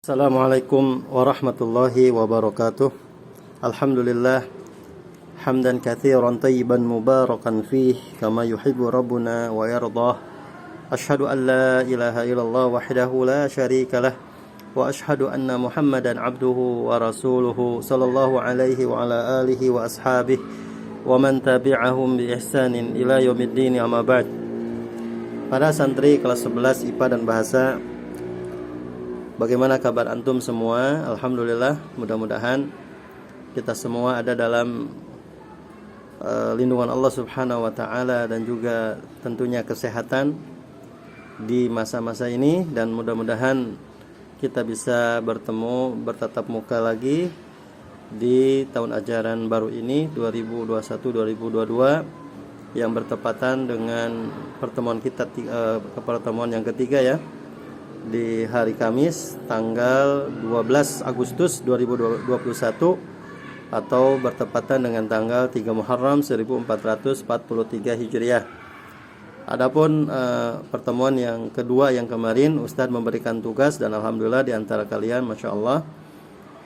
Assalamualaikum warahmatullahi wabarakatuh. Alhamdulillah hamdan katsiran tayyiban mubarakan fih kama yuhibbu rabbuna wa yardah. Asyhadu an la ilaha illallah wahdahu la syarikalah wa asyhadu anna Muhammadan abduhu wa rasuluhu sallallahu alaihi wa ala alihi wa ashabihi wa man tabi'ahum bi ihsanin ila yaumiddin amma ba'd. Para santri kelas 11 IPA dan Bahasa, bagaimana kabar antum semua? Alhamdulillah, mudah-mudahan kita semua ada dalam lindungan Allah Subhanahu wa taala dan juga tentunya kesehatan di masa-masa ini, dan mudah-mudahan kita bisa bertatap muka lagi di tahun ajaran baru ini 2021-2022 yang bertepatan dengan pertemuan kita pertemuan yang ketiga ya, di hari Kamis tanggal 12 Agustus 2021 atau bertepatan dengan tanggal 3 Muharram 1443 Hijriah. Adapun pertemuan yang kedua yang kemarin Ustadz memberikan tugas, dan alhamdulillah di antara kalian Masya Allah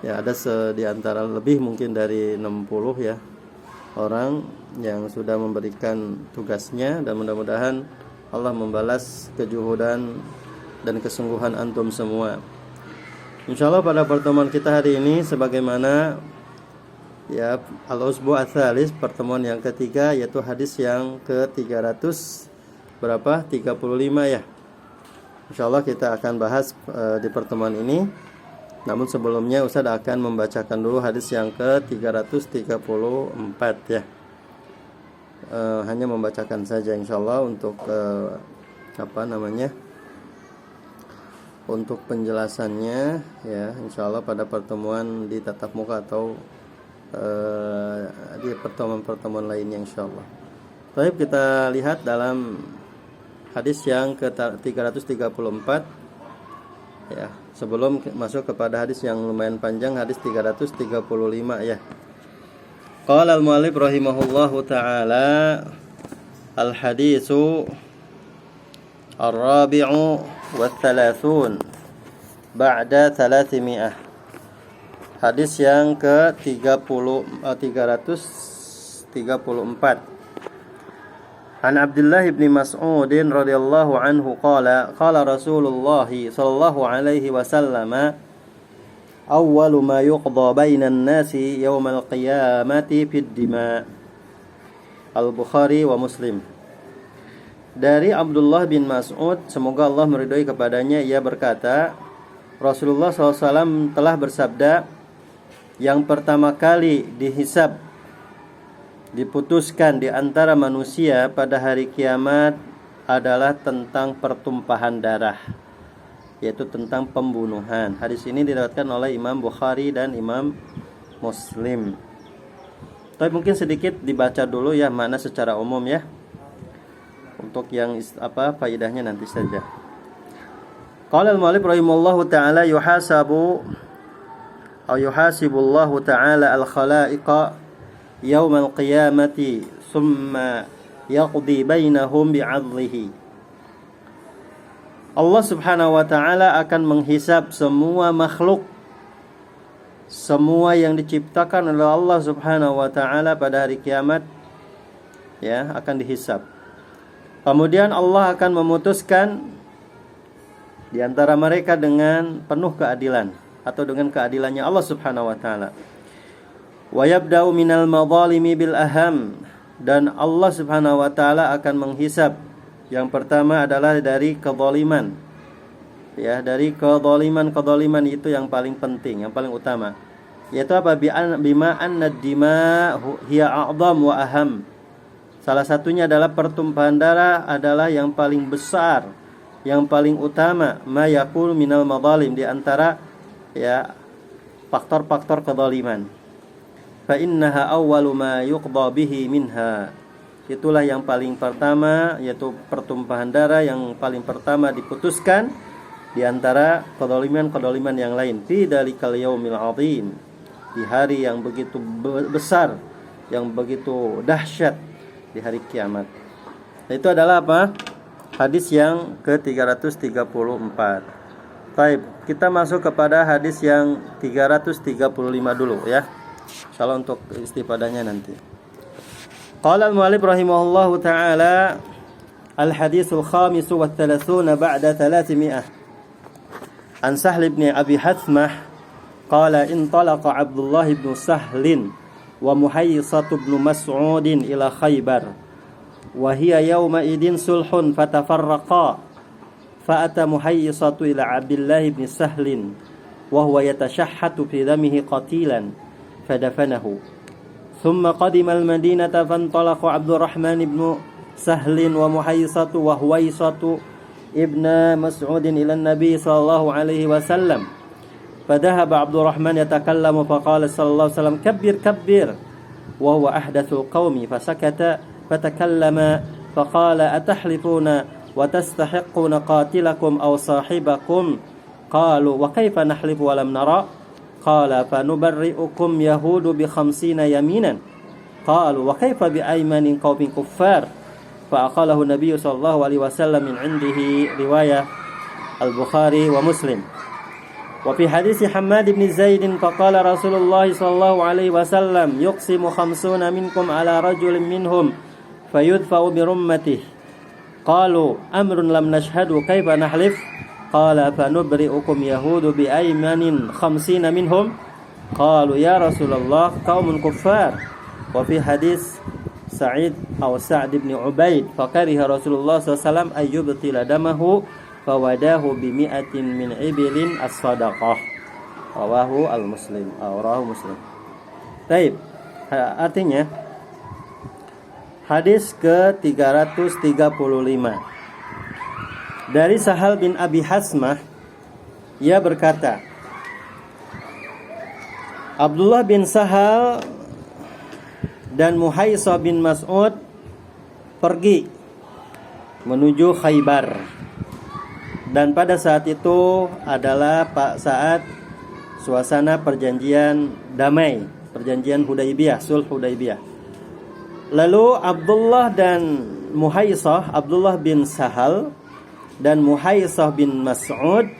ya, ada di antara lebih mungkin dari 60 ya orang yang sudah memberikan tugasnya, dan mudah-mudahan Allah membalas kejuhudan dan kesungguhan antum semua. Insyaallah pada pertemuan kita hari ini sebagaimana ya al-usbu' ats-tsalis, pertemuan yang ketiga, yaitu hadis yang ke-300 berapa? 35 ya. Insyaallah kita akan bahas di pertemuan ini. Namun sebelumnya Ustaz akan membacakan dulu hadis yang ke-334 ya. Hanya membacakan saja insyaallah untuk untuk penjelasannya ya, insyaallah pada pertemuan di tatap muka atau di pertemuan-pertemuan lainnya insyaallah. Baik, kita lihat dalam hadis yang ke-334 ya, sebelum masuk kepada hadis yang lumayan panjang, hadis 335 ya. Qala al-mu'allif rahimahullahu ta'ala, al-hadisu ar-rabi'u wa-thalathun ba'da 300. Hadis yang ke-334. An Abdullah bin Mas'ud radhiyallahu anhu qala Rasulullah sallallahu alaihi wasallam, awwalu ma yuqda bainan nasi yaumal qiyamati fid dima. Al-Bukhari wa Muslim. Dari Abdullah bin Mas'ud, semoga Allah meridhai kepadanya, ia berkata, Rasulullah SAW telah bersabda, yang pertama kali diputuskan di antara manusia pada hari kiamat adalah tentang pertumpahan darah, yaitu tentang pembunuhan. Hadis ini diriwayatkan oleh Imam Bukhari dan Imam Muslim. Tapi mungkin sedikit dibaca dulu ya makna secara umum ya. Untuk yang faedahnya nanti saja. Qala al-mu'allif rahimahullahu ta'ala, yuhasibullahu ta'ala al-khalaiqa yaumal qiyamati summa yaqdi bainahum bi'adlihi. Allah Subhanahu wa ta'ala akan menghisab semua makhluk, semua yang diciptakan oleh Allah Subhanahu wa ta'ala pada hari kiamat ya, akan dihisab. Kemudian Allah akan memutuskan di antara mereka dengan penuh keadilan atau dengan keadilannya Allah Subhanahu wa ta'ala. Wa yabda'u minal madhalimi bil aham, dan Allah Subhanahu wa ta'ala akan menghisab. Yang pertama adalah dari kezaliman. Ya, dari kezaliman itu yang paling penting, yang paling utama. Yaitu apa? Bima anna dima hiya a'zam wa aham. Salah satunya adalah pertumpahan darah adalah yang paling besar, yang paling utama, ma yakul minal madhalim, di antara ya faktor-faktor kezaliman. Fa innaha awwalu ma yuqda bihi minha. Itulah yang paling pertama, yaitu pertumpahan darah yang paling pertama diputuskan di antara kezaliman yang lain. Fi dalikal yaumil azim, di hari yang begitu besar, yang begitu dahsyat, di hari kiamat. Itu adalah apa? Hadis yang ke-334. Baik, kita masuk kepada hadis yang 335 dulu ya. Salah untuk istifadahnya nanti. Qala al-mu'allif rahimahullahu taala al-haditsul khamis wa thalathuna ba'da 300 an Sahl ibn Abi Hathmah qala intalaqa Abdullah ibn Sahlin wa Muhayyisah ibn Mas'ud ila Khaybar wa hiya yawma idin sulhun fatafarraqa فأتى محيصة إلى عبد الله بن سهل وهو يتشحت في دمه قتيلا فدفنه ثم قدم المدينة فانطلق عبد الرحمن بن سهل ومحيصة وهويصة ابن مسعود إلى النبي صلى الله عليه وسلم فذهب عبد الرحمن يتكلم فقال صلى الله عليه وسلم كبر كبر وهو أحدث القوم فسكت فتكلم فقال أتحلفون وتستحقون قاتلكم أو صاحبكم قالوا وكيف نحلف ولم نرى قال فنبرئكم يهود ب50 يمينا قالوا وكيف بأيمان قوم كفار فأقاله النبي صلى الله عليه وسلم من عنده رواية البخاري ومسلم وفي حديث حماد بن زيد فقال رسول الله صلى الله عليه وسلم يقسم 50 منكم على رجل منهم فيدفع برمته قالوا أمر لم نشهد كيف نحلف قال فنبرئكم يهود بأيمان 50 منهم قالوا يا رسول الله قوم كفار وفي حديث سعيد أو سعد بن عبيد فكره رسول الله صلى الله عليه وسلم أن يبطل دمه فوداه ب100 من إبل الصدقة رواه المسلم أو رواه مسلم. Baik, artinya hadis ke-335 dari Sahal bin Abi Hasmah, ia berkata, Abdullah bin Sahal dan Muhayyisah bin Mas'ud pergi menuju Khaybar. Dan pada saat itu adalah saat suasana perjanjian damai, perjanjian Hudaybiyah, sulh Hudaybiyah. Lalu Abdullah dan Muhayyisah, Abdullah bin Sahal dan Muhayyisah bin Mas'ud,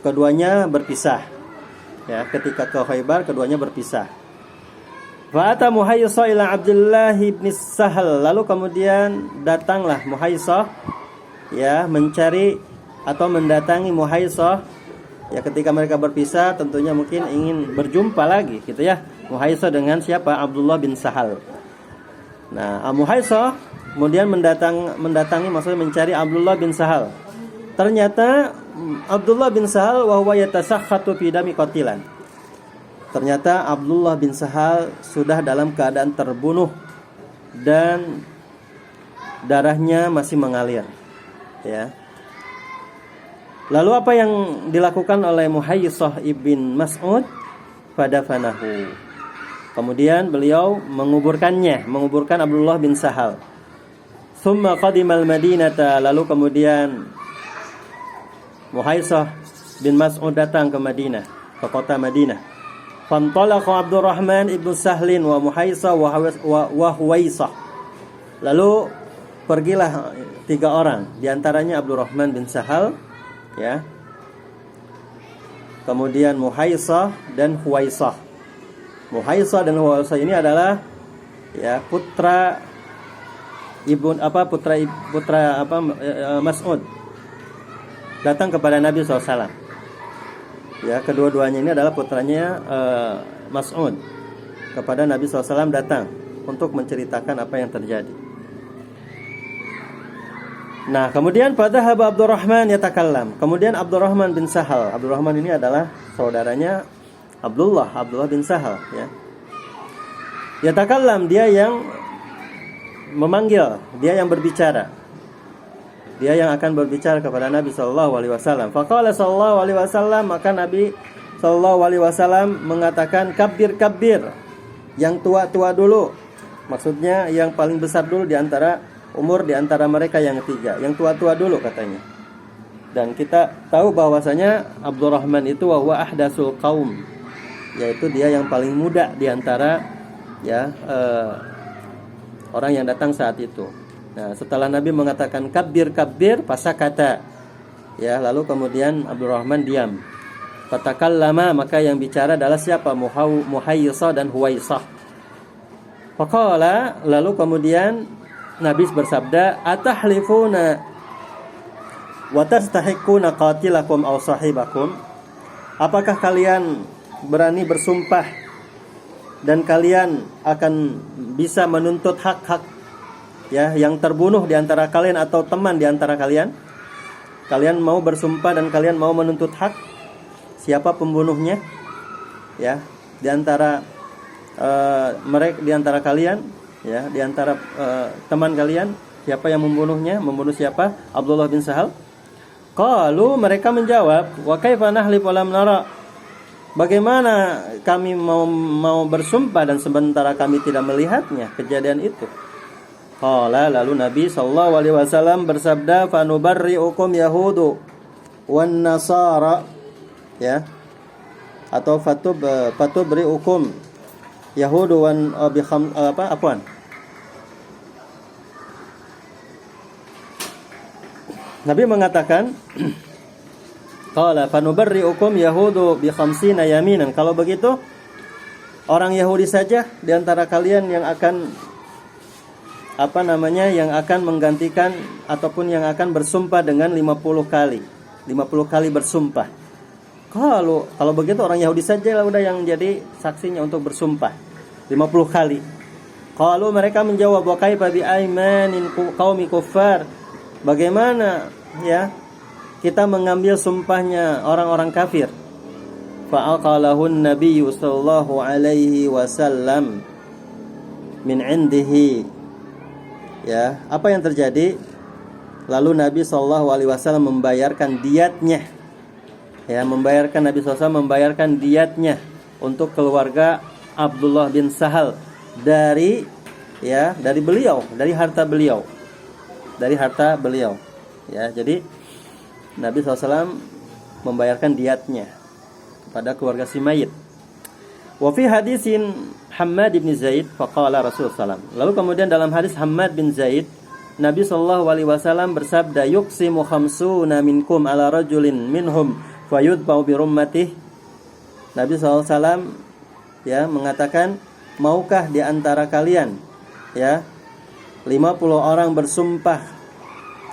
keduanya berpisah. Ya, ketika ke Khaybar keduanya berpisah. Fa'ata Muhayyisah ila Abdullah bin Sahal. Lalu kemudian datanglah Muhayyisah ya mencari atau mendatangi Muhayyisah. Ya, ketika mereka berpisah tentunya mungkin ingin berjumpa lagi gitu ya. Muhayyisah dengan siapa? Abdullah bin Sahal. Nah, Muhayyisah kemudian mendatangi maksudnya mencari Abdullah bin Sahal. Ternyata Abdullah bin Sahal wa huwa yatasakhatu fi dami qatilan. Ternyata Abdullah bin Sahal sudah dalam keadaan terbunuh dan darahnya masih mengalir. Ya. Lalu apa yang dilakukan oleh Muhayyisah ibn Mas'ud? Fadafanahu. Kemudian beliau menguburkan Abdullah bin Sahal. Tsumma qadimal Madinata, lalu kemudian Muhayyisah bin Mas'ud datang ke Madinah, ke kota Madinah. Fantalaqa Abdurrahman ibn Sahlin wa Muhayyisah wa Huwaisah. Lalu pergilah 3 orang, di antaranya Abdurrahman bin Sahal, ya. Kemudian Muhayyisah dan Huwaisah. Muhayyisah dan Huwaisah ini adalah ya putra Mas'ud datang kepada Nabi SAW. Ya, kedua-duanya ini adalah putranya Mas'ud kepada Nabi SAW datang untuk menceritakan apa yang terjadi. Nah, kemudian pada Haba Abdurrahman yatakallam. Kemudian Abdurrahman bin Sahal. Abdurrahman ini adalah saudaranya Abdullah bin Sahal, ya. Yatakallam, dia yang memanggil, dia yang berbicara. Dia yang akan berbicara kepada Nabi sallallahu alaihi wasallam. Faqala sallallahu alaihi wasallam, maka Nabi sallallahu alaihi wasallam mengatakan kabbir kabbir. Yang tua-tua dulu. Maksudnya yang paling besar dulu di antara umur di antara mereka yang ketiga. Yang tua-tua dulu katanya. Dan kita tahu bahwasanya Abdurrahman itu wa huwa ahdatsul qaum, yaitu dia yang paling muda di antara ya orang yang datang saat itu. Nah, setelah Nabi mengatakan kabbir kabbir, pasakata, Ya, lalu kemudian Abdurrahman diam. Fatakallama, maka yang bicara adalah siapa? Muhayyisah dan Huwaisah. Faqala, lalu kemudian Nabi bersabda, atahlifuna wa tastahiquna qatilakum aw sahibakum? Apakah kalian berani bersumpah dan kalian akan bisa menuntut hak-hak ya yang terbunuh di antara kalian atau teman di antara kalian? Kalian mau bersumpah dan kalian mau menuntut hak? Siapa pembunuhnya? Ya, di antara mereka, di antara kalian, ya, di antara teman kalian, siapa yang membunuhnya? Membunuh siapa? Abdullah bin Sahal. Qalu, mereka menjawab, wa kaifa nahlif wa lam nara? Bagaimana kami mau bersumpah dan sementara kami tidak melihatnya kejadian itu? Qala, lalu Nabi sallallahu alaihi wasallam bersabda, fa nubarri'ukum yahudu wan nasara, ya, atau fatubri'ukum yahudu wan Nabi mengatakan qala fa nubarri'ukum yahudu bi khamsina yaminan. Kalau begitu orang Yahudi saja di antara kalian yang akan yang akan menggantikan ataupun yang akan bersumpah dengan 50 kali. 50 kali bersumpah. Kalau begitu orang Yahudi saja lah udah yang jadi saksinya untuk bersumpah 50 kali. Kalau mereka menjawab, wa kaifa bi aimanin qaumi kuffar? Bagaimana ya kita mengambil sumpahnya orang-orang kafir? Fa'aqalahun nabiyyu sallallahu alaihi wasallam min indihi. Ya, apa yang terjadi? Lalu Nabi sallallahu alaihi wasallam membayarkan diatnya. Ya, Nabi SAW membayarkan diatnya untuk keluarga Abdullah bin Sahal dari beliau, dari harta beliau. Ya, jadi Nabi SAW membayarkan diatnya kepada keluarga si mayit. Wa fi hadisin Hammad bin Zaid faqala Rasulullah SAW. Lalu kemudian dalam hadis Hammad bin Zaid, Nabi sallallahu alaihi wasallam bersabda, yuqsimu khamsuna minkum ala rajulin minhum fayudbau bi rummatih. Nabi sallallahu alaihi wasallam ya mengatakan, maukah di antara kalian ya 50 orang bersumpah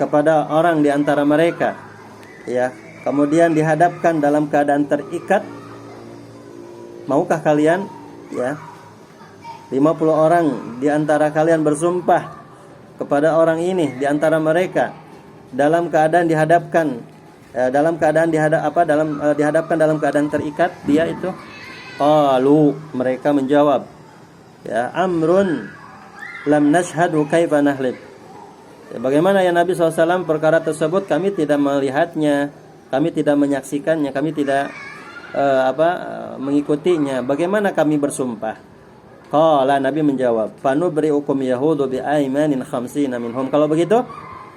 kepada orang di antara mereka ya, kemudian dihadapkan dalam keadaan terikat? Maukah kalian ya 50 orang di antara kalian bersumpah kepada orang ini di antara mereka dalam keadaan dihadapkan dihadapkan dalam keadaan terikat dia itu? Qalu, mereka menjawab, ya amrun lam nashhadu kaifa nahlib. Ya, bagaimana ya Nabi SAW, perkara tersebut kami tidak melihatnya, kami tidak menyaksikannya, kami tidak mengikutinya. Bagaimana kami bersumpah? Qala, Nabi menjawab, fanubri'ukum yahudu bi aimanin khamsina minhum. Kalau begitu,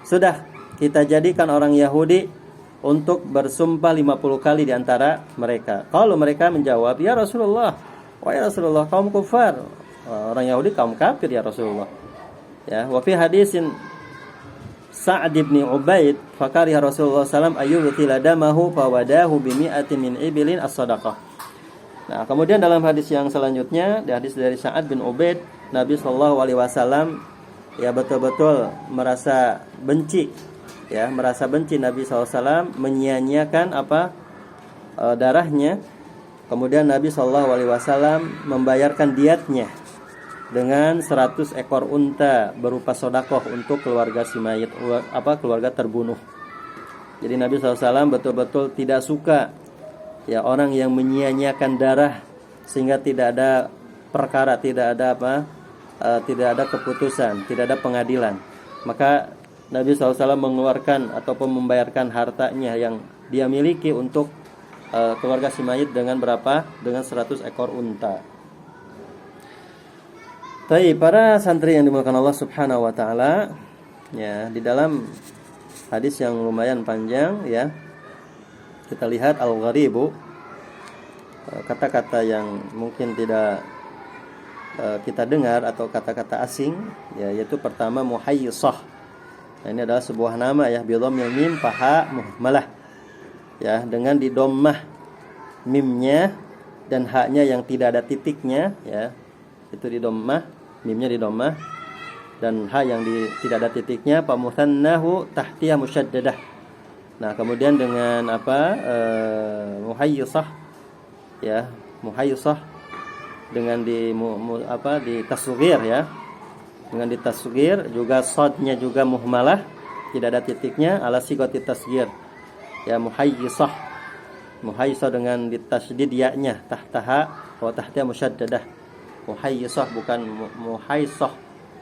sudah kita jadikan orang Yahudi untuk bersumpah 50 kali di antara mereka. Kalau mereka menjawab, ya Rasulullah, wahai Rasulullah, kaum kufar. Orang Yahudi kaum kafir ya Rasulullah. Ya, wa fi hadisin Sa'ad bin Ubaid fakariha Rasulullah sallam ayyubtila damahu fawadahu bi mi'atin min ibilin as-sadaqah. Nah, kemudian dalam hadis yang selanjutnya, di hadis dari Sa'ad bin Ubaid, Nabi sallallahu alaihi wasallam ya betul-betul merasa benci Nabi SAW menyia-nyiakan darahnya. Kemudian Nabi SAW membayarkan diatnya dengan 100 ekor unta berupa sodakoh untuk keluarga si mayit, keluarga terbunuh. Jadi Nabi SAW betul-betul tidak suka ya orang yang menyia-nyiakan darah sehingga tidak ada perkara, tidak ada keputusan, tidak ada pengadilan. Maka Nabi SAW mengeluarkan ataupun membayarkan hartanya yang dia miliki untuk keluarga si mayit dengan berapa? Dengan 100 ekor unta. Baik, para santri yang dimuliakan Allah Subhanahu wa taala, ya, di dalam hadis yang lumayan panjang ya, kita lihat al-gharibu, kata-kata yang mungkin tidak kita dengar atau kata-kata asing ya, yaitu pertama muhayyisah. Nah, ini adalah sebuah nama ya, bidhammil mim faha muhmalah. ya, dengan didommah mimnya dan haknya yang tidak ada titiknya, ya. Itu didommah, mimnya didommah dan ha yang tidak ada titiknya, fa musannahu tahtiyah musyaddadah. Nah, kemudian dengan muhayyisah, ya, muhayyisah dengan di tasghir, ya. Dengan ditasghir juga shadnya juga muhmalah, tidak ada titiknya, ala sigati tasghir. Ya, muhayyisah. Muhayyisah dengan ditasydid ya-nya, tahtaha wa tahtiha musyaddadah. Muhayyisah bukan muhaysah.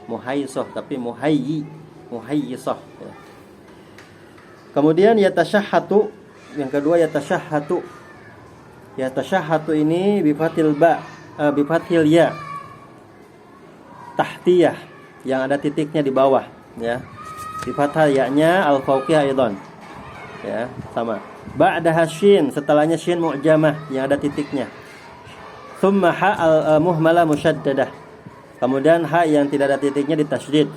Muhaysah tapi muhayyisah, ya. Kemudian yatashahhatu, yang kedua yatashahhatu. Yatashahhatu ini bi fathil bi fathil ya. Tahtiyah yang ada titiknya di bawah, ya. Di fathah ya-nya al-fawqiyah aidan. Ya, sama. Ba'daha syin, setelahnya syin mu'jamah yang ada titiknya. Tsumma ha al-muhmalah musyaddadah. Kemudian ha yang tidak ada titiknya ditasydid.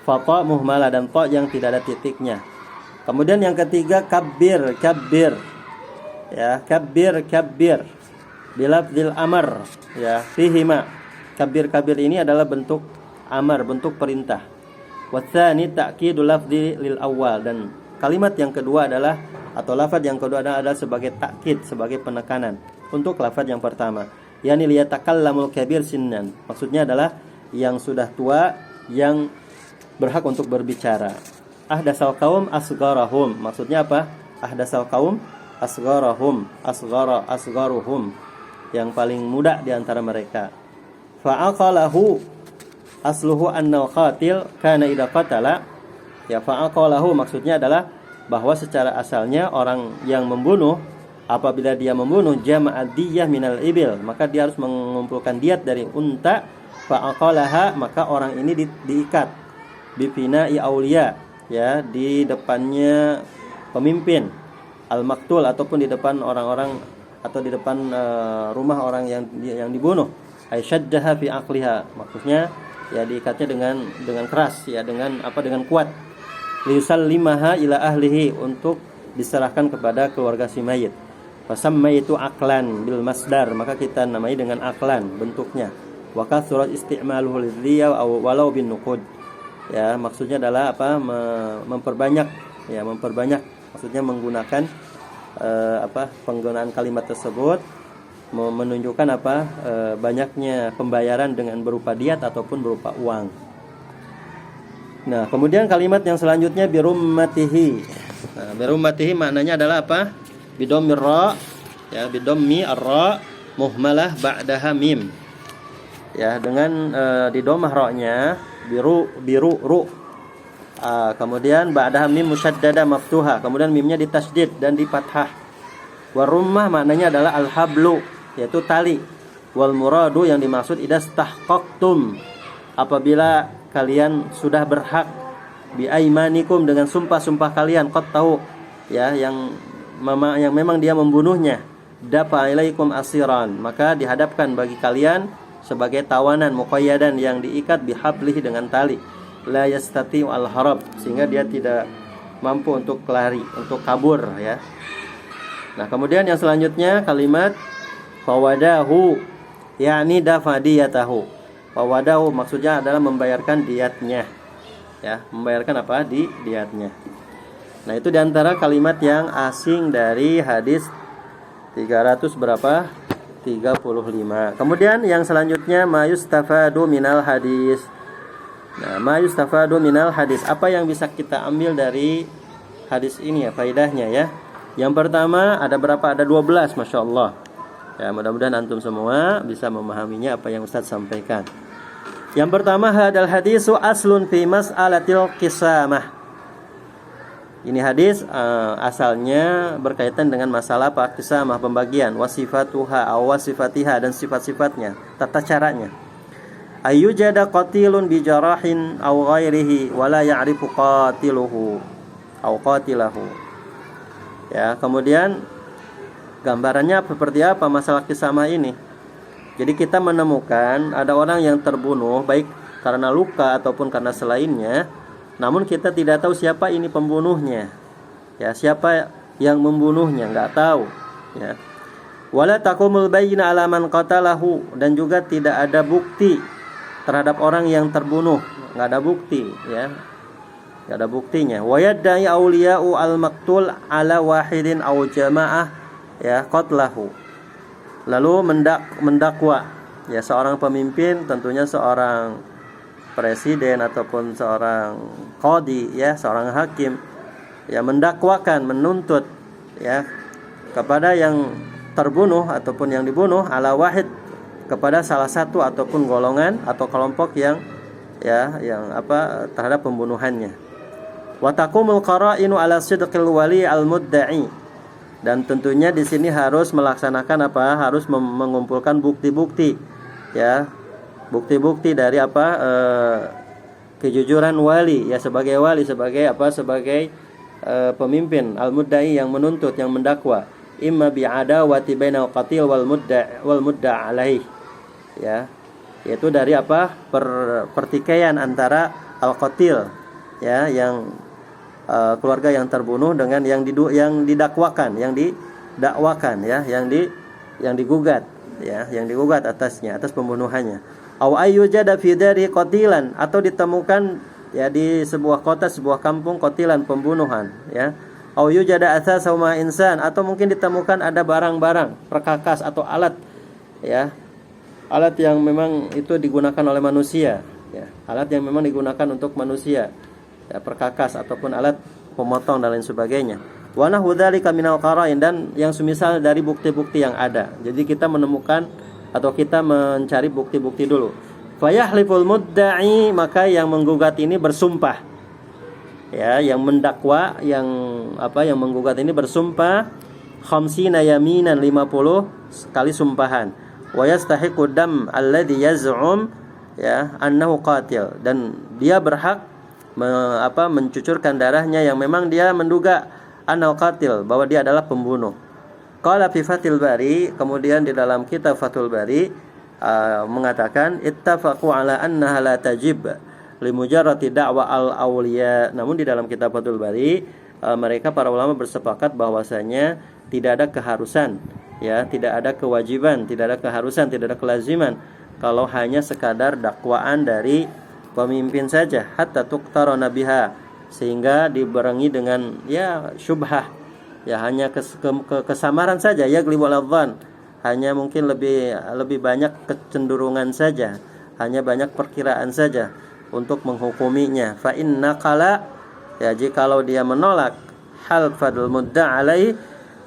Fa ta muhmalah dan ta yang tidak ada titiknya. Kemudian yang ketiga kabbir. Ya, kabbir. Bilafdzil amr, ya, fihima. Kabbir ini adalah bentuk amar, bentuk perintah. Watsani ta'kidul lafzi lil awal, dan kalimat yang kedua adalah atau lafaz yang kedua adalah sebagai takkid, sebagai penekanan untuk lafaz yang pertama. Yani liyatakallamul kabir sinnan. Maksudnya adalah yang sudah tua yang berhak untuk berbicara. Ahdasal qaum asgharahum. Maksudnya apa? Ahdasal qaum asgharahum, asgharuhum, yang paling muda di antara mereka. Fa'aqalahu asluhu annal qatil kana idza qatala. Ya, fa'aqalahu maksudnya adalah bahwa secara asalnya orang yang membunuh, apabila dia membunuh jama'ad diyah minal ibil, maka dia harus mengumpulkan diat dari unta. Fa'aqalaha, maka orang ini diikat bifina'i auliya, ya, di depannya pemimpin al-maktul, ataupun di depan orang-orang atau di depan rumah orang yang dibunuh. Aisyaddaha fi aqliha, maksudnya ya diikatnya dengan keras, ya, dengan kuat. Liyusallimaha ila ahlihi, untuk diserahkan kepada keluarga si mayit. Fasammaitu aqlan bil masdar, maka kita namai dengan aqlan bentuknya. Wa kathurat isti'maluhu lidhiya walau bin nuqud. Ya, maksudnya adalah memperbanyak, maksudnya menggunakan penggunaan kalimat tersebut menunjukkan banyaknya pembayaran dengan berupa diat ataupun berupa uang. Nah, kemudian kalimat yang selanjutnya birummatihi. Nah, birummatihi maknanya adalah apa? Bidommir ra, ya, bidommi ar-ra muhmalah ba'daha mim. Ya, dengan didomah ra-nya biru ru. Kemudian ba'daha mim musyaddadah maftuha. Kemudian mimnya ditasydid dan difathah. Warummah maknanya adalah al-hablu, yaitu tali. Wal muradu, yang dimaksud idastahqaqtum, apabila kalian sudah berhak, bi aimanikum, dengan sumpah-sumpah kalian, qad tahu, ya, yang memang dia membunuhnya. Dafa ilaikum asiran, maka dihadapkan bagi kalian sebagai tawanan muqayyadan yang diikat bihablihi, dengan tali. La yastati'u al-harab, sehingga dia tidak mampu untuk lari, untuk kabur, ya. Nah, kemudian yang selanjutnya kalimat fawadahu, yakni dafadiyatahu. Fawadahu maksudnya adalah membayarkan diatnya, ya, membayarkan diatnya. Nah, itu diantara kalimat yang asing dari hadis 300 berapa? 35. Kemudian yang selanjutnya mayustafadu minal hadis. Nah, mayustafadu minal hadis, apa yang bisa kita ambil dari hadis ini, ya, faedahnya, ya. Yang pertama ada berapa? Ada 12, Masya Allah. Ya, mudah-mudahan antum semua bisa memahaminya apa yang Ustaz sampaikan. Yang pertama, hadal hadisu aslun fi mas'alatil qisamah. Ini hadis asalnya berkaitan dengan masalah qisamah, pembagian, wasifatuha aw wasifatiha, dan sifat-sifatnya, tata caranya. Ayyujada qatilun bi jarahin aw ghairihi wa la ya'rifu qatiluhu aw qatilahu. Ya, kemudian gambarannya seperti apa masalah qisamah ini? Jadi kita menemukan ada orang yang terbunuh baik karena luka ataupun karena selainnya, namun kita tidak tahu siapa ini pembunuhnya. Ya, siapa yang membunuhnya, enggak tahu, ya. Wala taqumul bayyinah 'ala man qatalahu, dan juga tidak ada bukti terhadap orang yang terbunuh, enggak ada bukti, ya. Enggak ada buktinya. Wa yadda'i auliya'u al-maqtul 'ala wahidin aw jama'ah, ya, qatlahu. Lalu mendakwa, ya, seorang pemimpin, tentunya seorang presiden ataupun seorang qadi, ya, seorang hakim, ya, mendakwakan, menuntut, ya, kepada yang terbunuh ataupun yang dibunuh, ala wahid, kepada salah satu ataupun golongan atau kelompok yang, ya, yang terhadap pembunuhannya. Wa taqumul qara'inu ala sidqil wali al-mudda'i, dan tentunya di sini harus melaksanakan harus mengumpulkan bukti-bukti, ya, bukti-bukti dari kejujuran wali, ya, sebagai wali, sebagai sebagai pemimpin al-mudda'i, yang menuntut, yang mendakwa, imma bi'adawati bainal qatil wal mudda' alaih, ya, yaitu dari pertikaian antara al-qatil, ya, yang keluarga yang terbunuh, dengan yang didakwakan, yang didakwakan, ya, yang digugat, ya, yang digugat atas pembunuhannya. Aw ayyujada fi dari qatilan, atau ditemukan, ya, di sebuah kota, sebuah kampung, qatilan, pembunuhan, ya. Aw yujada athasa ma insan, atau mungkin ditemukan ada barang-barang perkakas atau alat, ya, alat yang memang itu digunakan oleh manusia, ya, alat yang memang digunakan untuk manusia, ya, perkakas ataupun alat pemotong dan lain sebagainya. Wa nahu dzalika minal qara'in, dan yang semisal dari bukti-bukti yang ada. Jadi kita menemukan atau kita mencari bukti-bukti dulu. Fayahliful mudda'i, maka yang menggugat ini bersumpah, ya, yang mendakwa, yang menggugat ini bersumpah, khamsina yaminan, 50 kali sumpahan. Wa yastahiqu dam alladhi yaz'um, ya, annahu qatil, dan dia berhak mencucurkan darahnya yang memang dia menduga annahu qatil, bahwa dia adalah pembunuh. Qala fi Fathul Bari, kemudian di dalam kitab Fathul Bari mengatakan ittafaqu ala annaha la tajib limujarrati da'wa al-awliya. Namun di dalam kitab Fathul Bari mereka para ulama bersepakat bahwasanya tidak ada keharusan, ya, tidak ada kewajiban, tidak ada keharusan, tidak ada kelaziman kalau hanya sekadar dakwaan dari pemimpin saja, hatta tuqtarana biha, sehingga dibarengi dengan, ya, syubhah, ya, hanya kesamaran saja, ya, glibul adzan, hanya mungkin lebih banyak kecenderungan saja, hanya banyak perkiraan saja untuk menghukuminya. Fa inna qala, ya, jikalau dia menolak hal fadl mudda' alaih,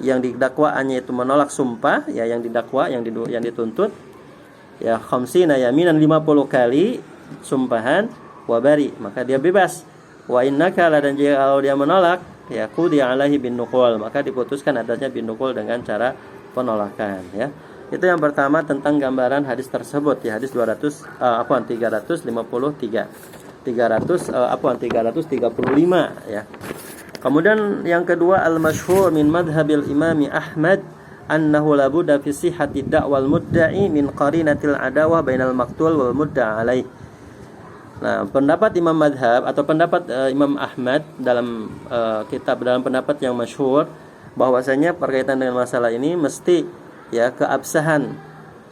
yang didakwaannya itu menolak sumpah, ya, yang didakwa, yang dituntut, ya, khamsina yaminan, 50 kali sumpahan, wa bari, maka dia bebas. Wa innaka la, dan jikalau dia menolak, ya, qudi alaihi bin nuqul, maka diputuskan atasnya bin nuqul dengan cara penolakan, ya. Itu yang pertama tentang gambaran hadis tersebut, ya, hadis 335, ya. Kemudian yang kedua, al-masyhur min madhhabil imami Ahmad annahu la budda fi sihhati da'wal mudda'i min qarinatil adawah bainal maqtul wal mudda' alaih. Nah, pendapat Imam Madhab atau pendapat Imam Ahmad dalam dalam pendapat yang masyhur, bahwasanya berkaitan dengan masalah ini mesti, ya, keabsahan,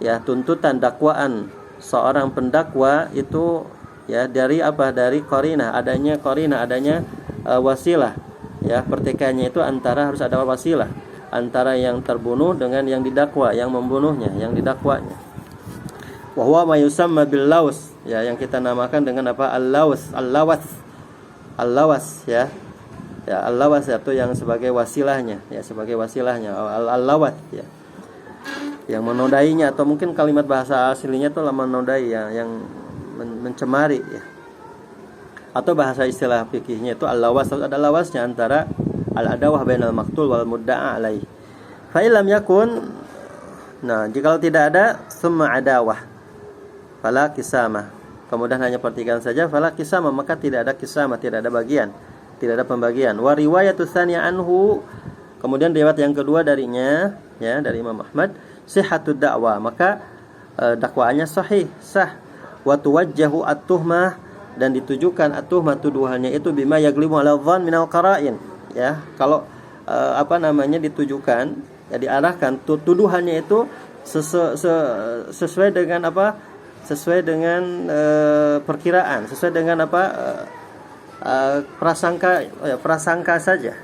ya, tuntutan dakwaan seorang pendakwa itu, ya, dari qarinah, adanya wasilah, ya, pertikaiannya itu harus ada wasilah antara yang terbunuh dengan yang didakwa, yang membunuhnya, yang didakwanya. Wa huwa ma yusamma bil laws, ya, yang kita namakan dengan al-lawas, ya. Ya, al-lawas itu yang sebagai wasilahnya, ya, sebagai wasilahnya, al-lawat, ya, yang menodainya, atau mungkin kalimat bahasa aslinya itu menodai, ya, yang mencemari, ya. Atau bahasa istilah fikihnya itu al-lawas, ada lawasnya antara al-adawah bainal maqtul wal mudda'a alaih. Fa illam yakun, nah, jikalau tidak ada, summa adawah fala kisama, kemudian hanya pertikaian saja, fala kisama, maka tidak ada kisama, tidak ada bagian, tidak ada pembagian. Wa riwayatu tsaniya anhu, kemudian riwayat yang kedua darinya, ya, dari Imam Ahmad, sihhatud da'wa, maka dakwaannya sah. Wa tuwajjahu at-tuhmah, dan ditujukan at-tuhmah, tuduhannya itu bima yaglimu ala dhann minal qara'in, ya, kalau ditujukan, ya diarahkan tuduhannya itu sesuai dengan apa? Sesuai dengan perkiraan, sesuai dengan apa? Prasangka saja,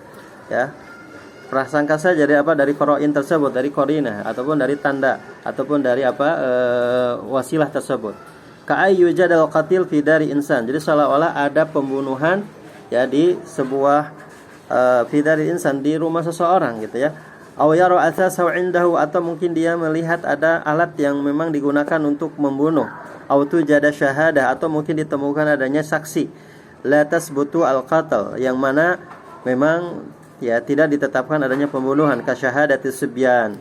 ya. Prasangka saja dari qara'in tersebut, dari qarinah ataupun dari tanda ataupun dari wasilah tersebut. Ka'ayyujadal qatil fi dari insan. Jadi seolah-olah ada pembunuhan ya di sebuah fi dari insan, di rumah seseorang gitu ya. Aw yara athasahu indahu, atau mungkin dia melihat ada alat yang memang digunakan untuk membunuh. Aw tujada syahadah, atau mungkin ditemukan adanya saksi. La tasbutu al-qatl, yang mana memang ya tidak ditetapkan adanya pembunuhan, ka syahadati sibyan,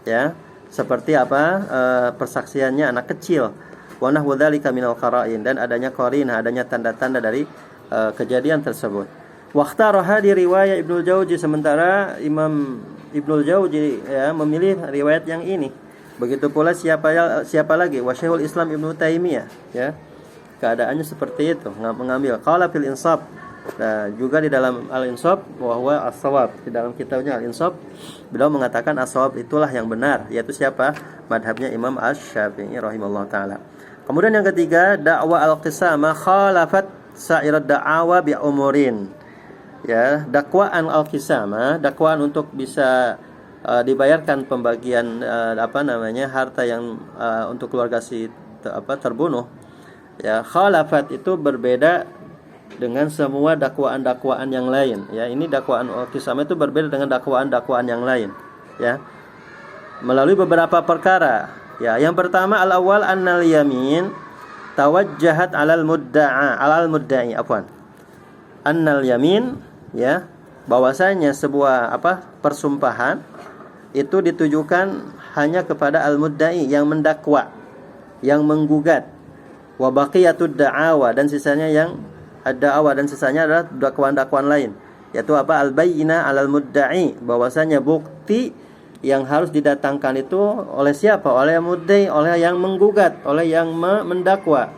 ya, seperti persaksiannya anak kecil. Wa nahwu dzalika minal qara'in, dan adanya qarinah, adanya tanda-tanda dari kejadian tersebut. Waqtara hadi riwayat Ibnu Jauzi, sementara Imam Ibnu Jauzi ya memilih riwayat yang ini. Begitu pula siapa lagi? Wa Syekhul Islam Ibnu Taimiyah, ya. Keadaannya seperti itu, mengambil qala fil insaf. Nah, juga di dalam Al-Insaf bahwa as-shawab, di dalam kitabnya Al-Insaf beliau mengatakan as-shawab itulah yang benar, yaitu siapa? Madhabnya Imam Asy-Syafi'i rahimallahu taala. Kemudian yang ketiga, dakwah al-qisama khalafat sa'irat da'awa bi umurin. Ya, dakwaan al-qisama, dakwaan untuk bisa dibayarkan pembagian harta yang untuk keluarga terbunuh. Ya, khalafat itu berbeda dengan semua dakwaan-dakwaan yang lain. Ya, ini dakwaan al-qisama itu berbeda dengan dakwaan-dakwaan yang lain. Ya, melalui beberapa perkara. Ya, yang pertama al-awwal annal yamin tawajjahat 'alal mudda'i annal yamin, ya, bahwasanya sebuah persumpahan itu ditujukan hanya kepada al-mudda'i, yang mendakwa, yang menggugat. Wa baqiyatud da'awa, dan sisanya yang ad-da'awa, dan sisanya adalah dakwaan-dakwaan lain, yaitu al-bayyinah 'alal mudda'i, bahwasanya bukti yang harus didatangkan itu oleh siapa? Oleh mudda'i, oleh yang menggugat, oleh yang mendakwa.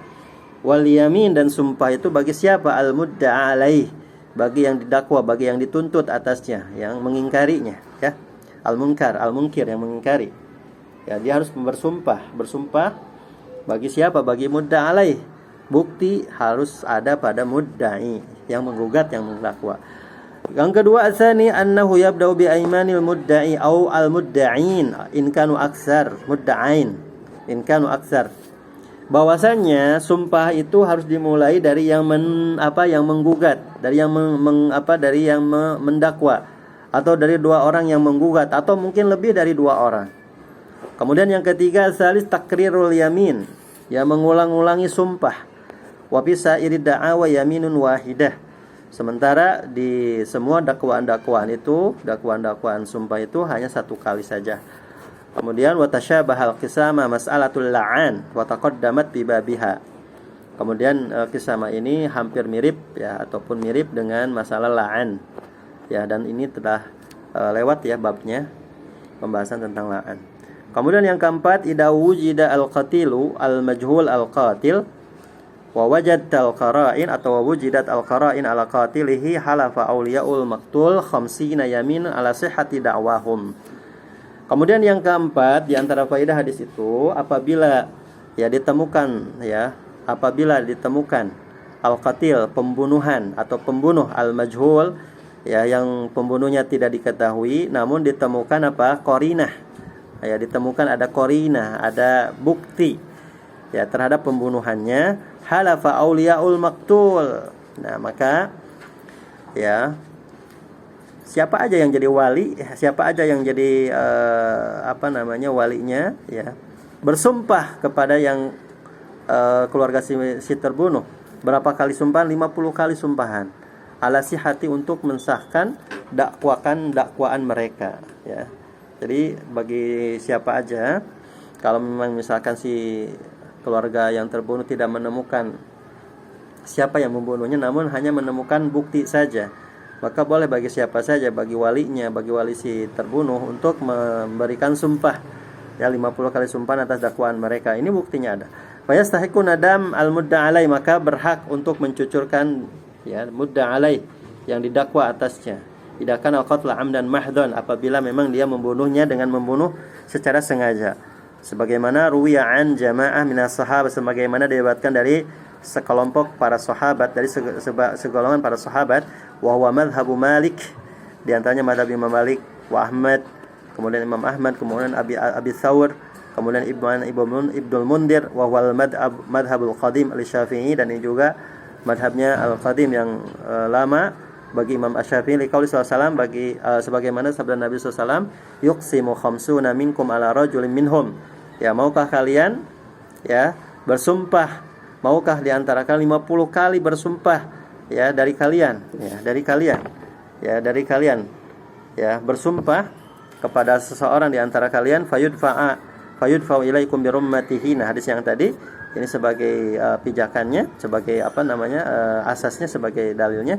Wal yamin, dan sumpah itu bagi siapa? Al-mudda'a alaih, bagi yang didakwa, bagi yang dituntut atasnya, yang mengingkarinya, ya. Al-munkir yang mengingkari. Ya, dia harus bersumpah bagi siapa? Bagi mudda'a alaih. Bukti harus ada pada mudda'i, yang menggugat, yang mendakwa. Yang kedua, asani annahu yabda'u bi aymanil mudda'i au al-mudda'in in kanu aksar, mudda'ain in kanu aksar. Bahwasanya sumpah itu harus dimulai dari yang menggugat, dari yang mendakwa, atau dari dua orang yang menggugat, atau mungkin lebih dari dua orang. Kemudian yang ketiga, salis takrirul yamin, ya, mengulang-ulangi sumpah. Wa fi sa'iri da'awa yaminun wahidah. Sementara di semua dakwaan-dakwaan sumpah itu hanya satu kali saja. Kemudian wa tashabahal qisama mas'alatul la'an wa taqaddamat bi babiha. Kemudian qisama ini hampir mirip, ya, ataupun mirip dengan masalah la'an. Ya, dan ini telah lewat, ya, babnya, pembahasan tentang la'an. Kemudian yang keempat, idza wujida al-qatilu al-majhul al-qatil wa wajadtal qara'in, atau wujidat al-qara'in ala qatilihi halafa awliyaul maqtul 50 yamin ala sihhati da'wahum. Kemudian yang keempat di antara faedah hadis itu, apabila ditemukan al-qatil, pembunuhan atau pembunuh, al-majhul, ya, yang pembunuhnya tidak diketahui, namun ditemukan qarinah. Ya, ditemukan ada qarinah, ada bukti, ya, terhadap pembunuhannya, halafa auliyaul maqtul. Nah, maka, ya, siapa aja yang jadi wali, siapa aja yang jadi walinya, ya, bersumpah kepada yang keluarga si terbunuh. Berapa kali sumpahan? 50 kali sumpahan. Ala sihati, untuk mensahkan dakwaan mereka, ya. Jadi bagi siapa aja, kalau memang misalkan si keluarga yang terbunuh tidak menemukan siapa yang membunuhnya, namun hanya menemukan bukti saja, maka boleh bagi siapa saja, bagi walinya, bagi wali si terbunuh, untuk memberikan sumpah, ya, 50 kali sumpah atas dakwaan mereka. Ini buktinya ada. Fa yastahiqu nadam al-mudda'alai, maka berhak untuk mencucurkan, ya, mudda'alai, yang didakwa atasnya. idza kana al-qatlu 'amdan mahdhan, apabila memang dia membunuhnya dengan membunuh secara sengaja. Sebagaimana ruwiya an jamaah minas sahabat, sebagaimana diriwayatkan dari sekelompok para sahabat, dari segolongan para sahabat, wa huwa madhhabu Malik, di antaranya madhab Imam Malik, wa Ahmad, kemudian Imam Ahmad, kemudian Abi Thawr, kemudian Ibnul Mundir, wa huwal madhabul qadim al-Syafi'i, dan ini juga madhabnya al-qadim yang lama bagi Imam Asy-Syafi'i, liqauli sallallahu bagi sebagaimana sabda Nabi sallallahu, yuqsimu khamsuna minkum ala rajulin minhum, ya maukah kalian ya bersumpah, maukah di antara kalian 50 kali bersumpah ya dari kalian, bersumpah kepada seseorang di antara kalian, fayudfa'u ilaikum birummatihi. Nah, hadis yang tadi ini sebagai pijakannya, sebagai asasnya, sebagai dalilnya.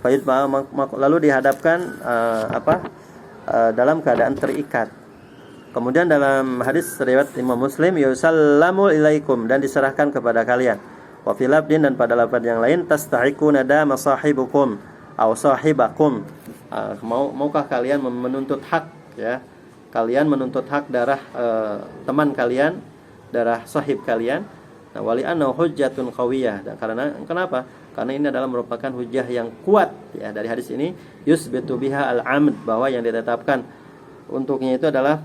Lalu dihadapkan dalam keadaan terikat. Kemudian dalam hadis riwayat Imam Muslim, yusallamu ilaikum, dan diserahkan kepada kalian. Wa fil labdin, dan pada lafaz yang lain, tastahiquna dama sahibukum aw sahibakum. Maukah kalian menuntut hak, ya? Kalian menuntut hak darah teman kalian, darah sahib kalian. Nah, wali annahu hujjatun qawiyah. Dan kenapa? Karena ini adalah merupakan hujjah yang kuat, ya. Dari hadis ini yusbitu biha al-amd, bahwa yang ditetapkan untuknya itu adalah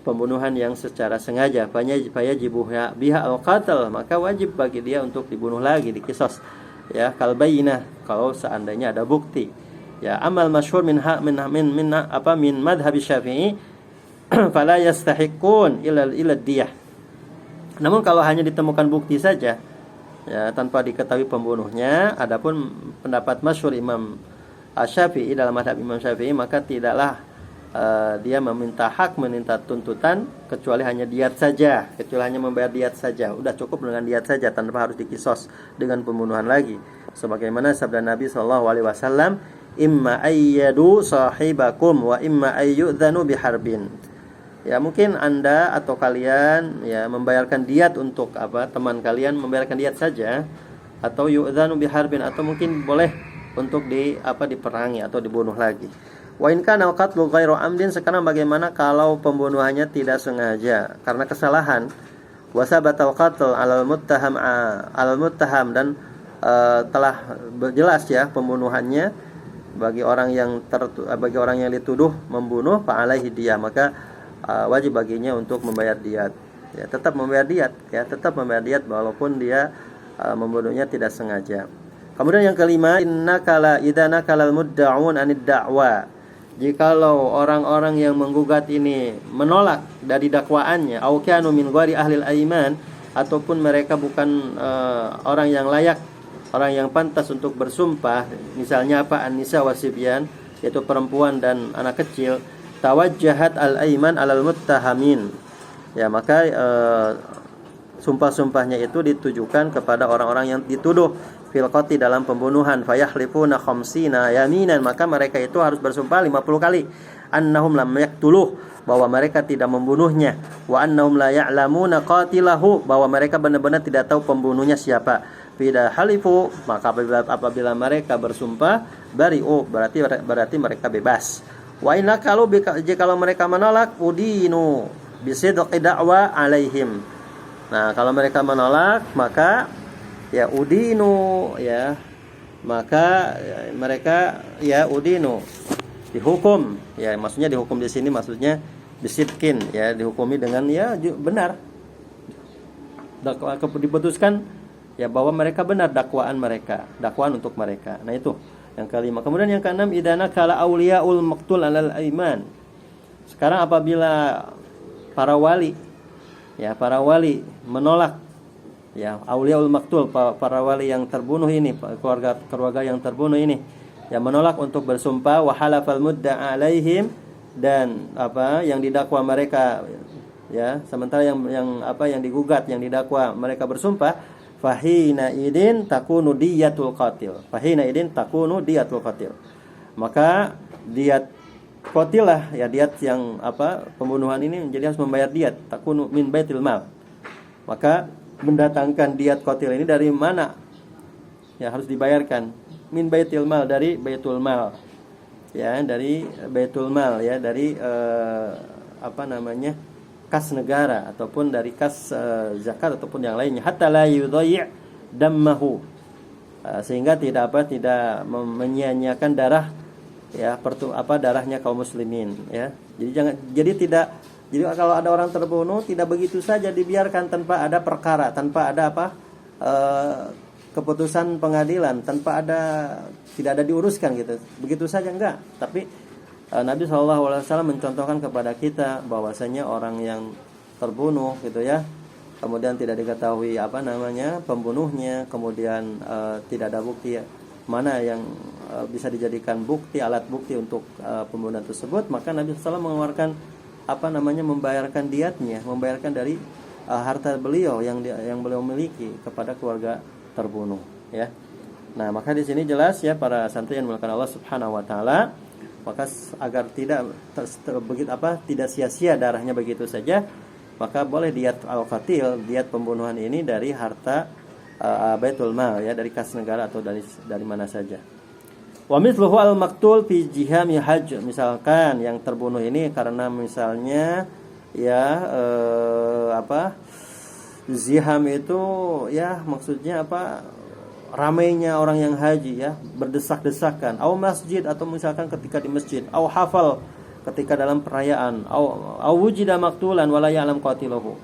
pembunuhan yang secara sengaja. Fayajibu biha al-qatl, maka wajib bagi dia untuk dibunuh lagi, dikisos, ya, kal bayyinah, kalau seandainya ada bukti. Ya, amal masyhur min madhhab Syafi'i fala yastahiqun ila diyah. Namun kalau hanya ditemukan bukti saja, ya, tanpa diketahui pembunuhnya, adapun pendapat masyhur Imam Asy-Syafi'i, dalam madhab Imam Syafi'i, maka tidaklah dia meminta tuntutan, kecuali hanya diyat saja, kecuali hanya membayar diyat saja. Udah cukup dengan diyat saja, tanpa harus dikisos dengan pembunuhan lagi. Sebagaimana sabda Nabi SAW, imma ayyadu sahibakum wa imma ayyudzanu biharbin. Ya, mungkin Anda atau kalian ya membayarkan diat untuk teman kalian, membayarkan diat saja, atau yu'dzanu biharbin, atau mungkin boleh untuk diperangi atau dibunuh lagi. Wa in kana al-qatlu ghairu amdin, sekarang bagaimana kalau pembunuhannya tidak sengaja karena kesalahan? Wa sabata al-qatl 'alal muttaham, dan telah jelas ya pembunuhannya bagi orang yang dituduh membunuh, fa alaihi diyah, maka wajib baginya untuk membayar diyat. Ya, tetap membayar diyat walaupun dia membunuhnya tidak sengaja. Kemudian yang kelima, idza nakala al-mudda'un 'anid da'wa. Jikalau orang-orang yang menggugat ini menolak dari dakwaannya, au kanu min ghairi ahli al-aiman, ataupun mereka bukan orang yang layak, orang yang pantas untuk bersumpah, misalnya an-nisa wasibyan, yaitu perempuan dan anak kecil, tawajjahat al-aiman alal muttahamin. Ya, maka sumpah-sumpahnya itu ditujukan kepada orang-orang yang dituduh fil qatl, dalam pembunuhan. Fayahlifuna khamsina yaminan, maka mereka itu harus bersumpah 50 kali annahum lam yaqtuluh, bahwa mereka tidak membunuhnya, wa annahum la ya'lamuna qatilahu, bahwa mereka benar-benar tidak tahu pembunuhnya siapa. Fida halifu, maka apabila mereka bersumpah, bari'u, berarti mereka bebas. Wa inna jikalau mereka menolak, udinu bisidqi da'wa alaihim. Nah, kalau mereka menolak, maka ya udinu, ya, maka mereka ya udinu, dihukum, ya, maksudnya dihukum di sini maksudnya bisidqin, ya, dihukumi dengan ya benar, diputuskan ya bahwa mereka benar dakwaan untuk mereka. Nah, itu yang kelima. Kemudian yang keenam, idana kala auliyaul maqtul alal aiman. Sekarang apabila para wali menolak, ya, auliyaul maqtul, para wali yang terbunuh ini, keluarga yang terbunuh ini, ya, menolak untuk bersumpah, wa halafal mudda'a alaihim, dan yang didakwa mereka, ya, sementara yang digugat, yang didakwa mereka bersumpah, fahina idin takunu diyatul qatil. Maka diat qatil lah, ya, diat yang pembunuhan ini menjadi harus membayar diat, takunu min baitil mal. Maka mendatangkan diat qatil ini dari mana? Ya, harus dibayarkan min baitil mal, dari baitul mal. ya dari Baitul Mal, ya dari kas negara ataupun dari kas zakat ataupun yang lainnya, hatta la yudhi' dammahu, sehingga tidak menyia-nyiakan darah, ya darahnya kaum muslimin, ya. Jadi kalau ada orang terbunuh tidak begitu saja dibiarkan tanpa ada perkara, tanpa ada keputusan pengadilan, tidak ada diuruskan gitu. Begitu saja enggak. Tapi Nabi SAW mencontohkan kepada kita bahwasanya orang yang terbunuh gitu ya, kemudian tidak diketahui pembunuhnya, kemudian tidak ada bukti mana yang bisa dijadikan alat bukti untuk pembunuhan tersebut, maka Nabi SAW mengeluarkan membayarkan diatnya, membayarkan dari harta beliau yang beliau miliki kepada keluarga terbunuh, ya. Nah, maka di sini jelas ya para santri yang dimuliakan Allah Subhanahu wa taala, maka agar tidak sia-sia darahnya begitu saja, maka boleh diat al-qatil, diat pembunuhan ini dari harta Baitul Mal, ya, dari kas negara atau dari mana saja. Wa mithluhu al-maqtul fi jihami hajj, misalkan yang terbunuh ini karena misalnya ziham itu ya maksudnya ramainya orang yang haji, ya, berdesak-desakan, au masjid, atau misalkan ketika di masjid, au hafal, ketika dalam perayaan, au wujida maqtulan wala ya'lam qatiluhu,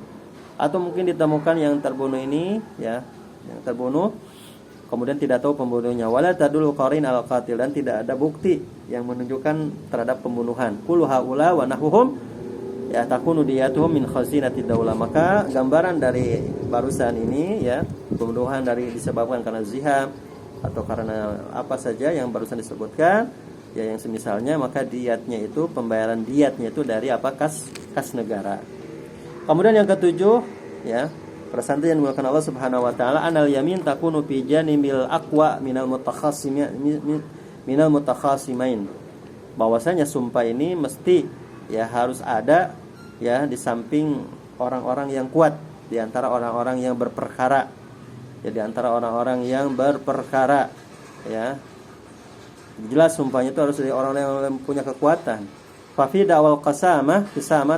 atau mungkin ditemukan yang terbunuh ini, ya, yang terbunuh kemudian tidak tahu pembunuhnya, wala tadul qarin al qatil, dan tidak ada bukti yang menunjukkan terhadap pembunuhan. Kullu haula wa nahwuhum ya takunu diyatuhum min khazinatid daulah. Maka gambaran dari barusan ini, ya, pembunuhan disebabkan karena ziham atau karena apa saja yang barusan disebutkan, ya, yang semisalnya, maka pembayaran diatnya itu dari kas negara. Kemudian yang ketujuh, ya, para santri yang dimuliakan Allah Subhanahu wa taala, anal yamin takunu fi janibil aqwa minal mutakhasimain. Bahwasanya sumpah ini mesti, ya, harus ada, ya, di samping orang-orang yang kuat, di antara orang-orang yang berperkara. Ya, di antara orang-orang yang berperkara, ya. Jelas sumpahnya itu harus dari orang yang punya kekuatan. Fa fi da'wal qasamah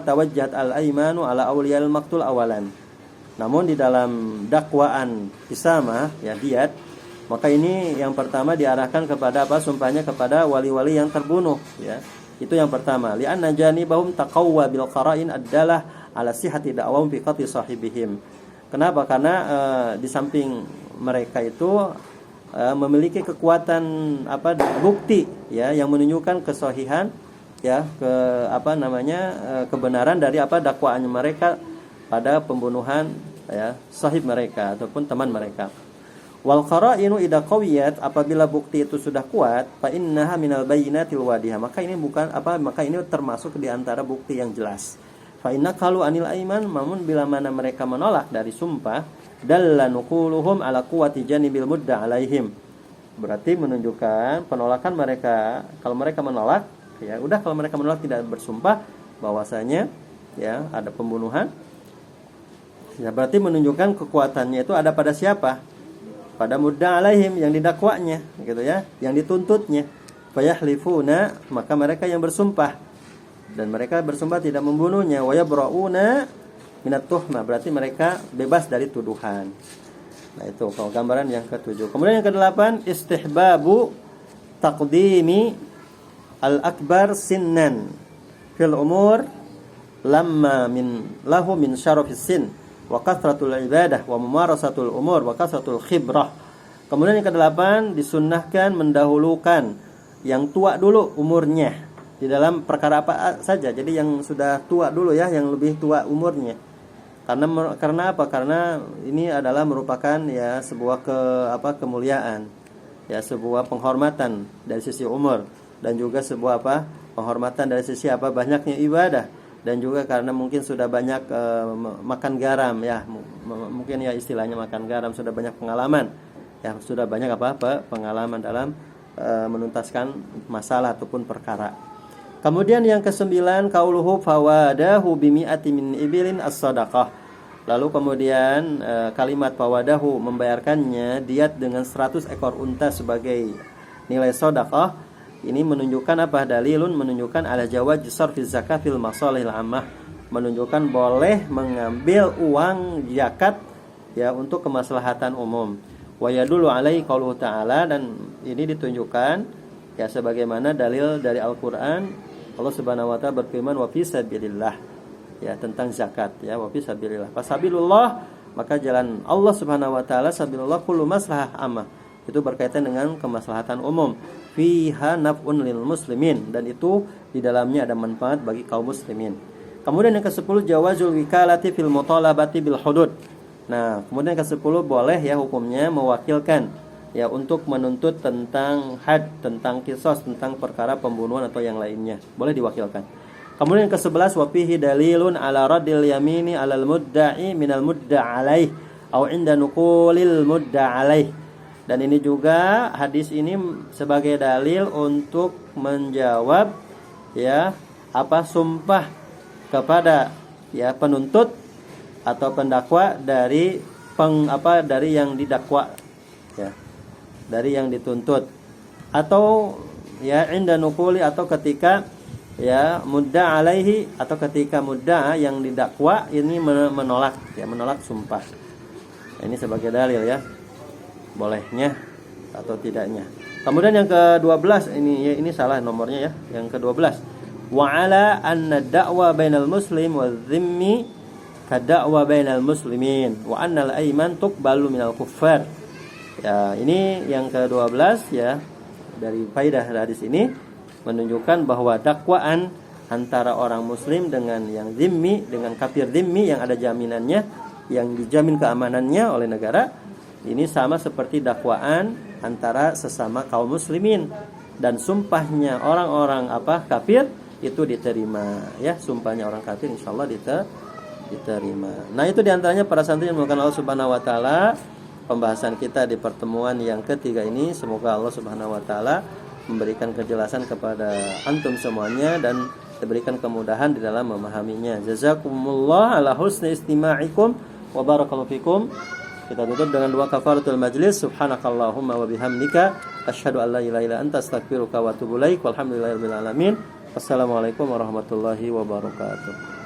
tawajjahat al-aymanu ala awliyal maqtul awalan. Namun di dalam dakwaan qisama, ya, diat, maka ini yang pertama diarahkan kepada sumpahnya kepada wali-wali yang terbunuh, ya. Itu yang pertama. Li'anna janibahum taqawwa bil qara'in adalah ala sihhati da'wahum fi qatl sahibihim. Kenapa? Karena di samping mereka itu memiliki kekuatan bukti, ya, yang menunjukkan kesahihan, ya, kebenaran dari dakwaannya mereka pada pembunuhan, ya, sahib mereka ataupun teman mereka. Wal qara'inu idza qawiyat, apabila bukti itu sudah kuat, fa innaha minal bayyinatil wadihah, maka ini termasuk di antara bukti yang jelas. Fa inna qalu anil aiman, namun bila mana mereka menolak dari sumpah, dalla nuquluhum ala quwwati janibil mudda alaihim, berarti menunjukkan penolakan mereka. Kalau mereka menolak, ya udah, kalau mereka menolak tidak bersumpah bahwasanya, ya, ada pembunuhan, ya, berarti menunjukkan kekuatannya itu ada pada siapa? Pada mudda alaihim, yang didakwanya, gitu ya, yang dituntutnya. Fayahlifuna, maka mereka yang bersumpah, dan mereka bersumpah tidak membunuhnya. Wa yabra'una minat tuhmah, berarti mereka bebas dari tuduhan. Nah, itu kalau gambaran yang ketujuh. Kemudian yang kedelapan, istihbabu taqdimi al-akbar sinnan fil umur lamma lahu min syarafis sin wa kathratul ibadah wa mumarasatul umur wa kathratul khibrah. Kemudian yang kedelapan, disunnahkan mendahulukan yang tua dulu umurnya di dalam perkara apa saja. Jadi yang sudah tua dulu, ya, yang lebih tua umurnya. Karena apa? Karena ini adalah merupakan, ya, sebuah kemuliaan, ya, sebuah penghormatan dari sisi umur, dan juga sebuah penghormatan dari sisi banyaknya ibadah, dan juga karena mungkin sudah banyak makan garam, ya, mungkin, ya, istilahnya makan garam, sudah banyak pengalaman, ya, sudah banyak pengalaman dalam menuntaskan masalah ataupun perkara. Kemudian yang kesembilan, qauluhu fawadahu bimi'ati min ibilin as-sadaqah. Lalu kemudian kalimat fawadahu, membayarkannya diat dengan 100 ekor unta sebagai nilai sedekah. Ini menunjukkan apa? Dalilun menunjukkan ala jawaz sarfi zakat fil masalihil ammah, menunjukkan boleh mengambil uang zakat ya untuk kemaslahatan umum. Wa yadullu alaihi qauluhu ta'ala, dan ini ditunjukkan ya sebagaimana dalil dari Al-Qur'an. Allah Subhanahu wa taala berfirman wa fi sabilillah ya tentang zakat ya, wa fi sabilillah. Fasabilullah, maka jalan Allah Subhanahu wa taala, sabilullah kullu maslahah ammah, itu berkaitan dengan kemaslahatan umum. Fiha naf'un lil muslimin, dan itu di dalamnya ada manfaat bagi kaum muslimin. Kemudian yang ke-10 jawazul wikalati fil mutalabati bil hudud. Nah, kemudian yang ke-10 boleh ya hukumnya mewakilkan ya untuk menuntut tentang had, tentang kisos, tentang perkara pembunuhan atau yang lainnya. Boleh diwakilkan. Kemudian yang ke-11 wa fihi dalilun ala raddil yamini alal mudda'i minal mudda' alaih au inda nuqulil mudda' alaih. Dan ini juga hadis ini sebagai dalil untuk menjawab ya apa sumpah kepada ya penuntut atau pendakwa dari dari yang didakwa ya, dari yang dituntut, atau ya inda nuquli, atau ketika ya mudda alaihi, atau ketika mudda yang didakwa ini menolak ya, menolak sumpah. Ini sebagai dalil ya bolehnya atau tidaknya. Kemudian yang ke-12 ini salah nomornya ya. Yang ke-12 wa ala anna da'wa bainal muslim wa dhimmi ka da'wa bainal muslimin wa annal aiman tuqbalu minal kuffar. Ya, ini yang ke-12 ya. Dari faedah hadis ini menunjukkan bahwa dakwaan antara orang muslim dengan yang dhimmi, dengan kafir dhimmi yang ada jaminannya, yang dijamin keamanannya oleh negara, ini sama seperti dakwaan antara sesama kaum muslimin, dan sumpahnya orang-orang kafir itu diterima ya, sumpahnya orang kafir insyaallah diterima. Nah, itu diantaranya para santri yang dimuliakan Allah Subhanahu wa taala, pembahasan kita di pertemuan yang ketiga ini. Semoga Allah Subhanahu wa taala memberikan kejelasan kepada antum semuanya dan diberikan kemudahan di dalam memahaminya. Jazakumullah ala husni istima'ikum wa barakallahu fikum. Kita tutup dengan dua kafaratul majlis. Subhanakallahumma wa bihamdika asyhadu an la ilaha illa anta astaghfiruka wa atubu ilaik. Walhamdulillahirabbil alamin. Wassalamualaikum warahmatullahi wabarakatuh.